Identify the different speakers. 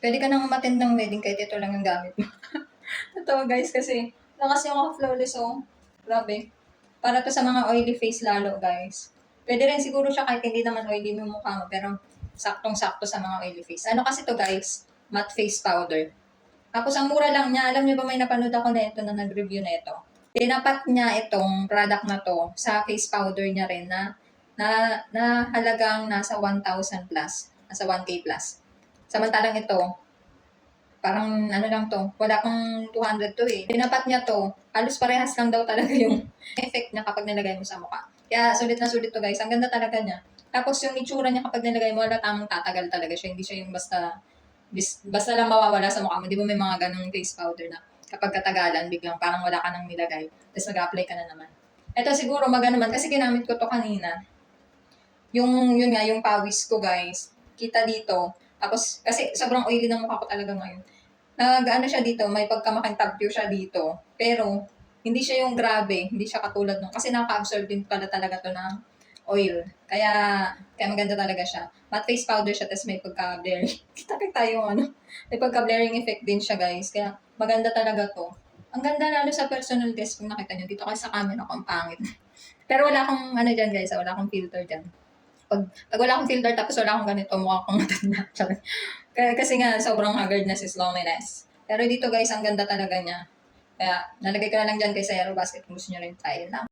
Speaker 1: Pwede ka nang umattend ng wedding kahit ito lang yung gamit mo. Totoo guys, kasi lakas yung mga flawless oh. Grabe. Para to sa mga oily face lalo guys. Pwede rin siguro siya kahit hindi naman oily yung mukha mo, pero saktong-sakto sa mga oily face. Ano kasi to guys? Matte face powder. Tapos ang mura lang niya. Alam niyo ba may napanood ako na ito na nag-review na ito. Tinapat niya itong product na to sa face powder niya rin na halagang nasa 1,000 plus. Nasa 1K plus. Samantalang ito, parang ano lang to, wala pang 200 to eh. Tinapat niya to, halos parehas lang daw talaga yung effect niya kapag nilagay mo sa mukha. Kaya sulit na sulit to guys, ang ganda talaga niya. Tapos yung itsura niya kapag nilagay mo, wala tamang tatagal talaga siya. Hindi siya yung basta lang mawawala sa mukha mo. Di ba may mga ganong face powder na kapag katagalan, biglang parang wala ka nang nilagay, tapos mag-apply ka na naman. Ito siguro maganda naman kasi ginamit ko to kanina. Yun nga, yung pawis ko guys, kita dito. Tapos, kasi sobrang oily ng mukha ko talaga ngayon. Nag-ano siya dito, may pagkamakintabyo siya dito. Pero, hindi siya yung grabe, hindi siya katulad nung, kasi nakaka-absorb din pala talaga to ng oil. Kaya maganda talaga siya. Matte face powder siya, tapos may pagka-blaring. Kita yung ano, may pagka-blaring effect din siya guys. Kaya maganda talaga to. Ang ganda lalo sa personal guest kung nakita nyo. Dito kasi sa camera ko, ang pangit. Pero wala akong ano dyan guys, wala akong filter dyan. Pag wala akong filter tapos wala akong ganito, mukha akong matanda. Kasi nga, sobrang haggardness is loneliness. Pero dito guys, ang ganda talaga niya. Kaya, nalagay ko na lang dyan kay Zero Basket kung gusto nyo rin try lang.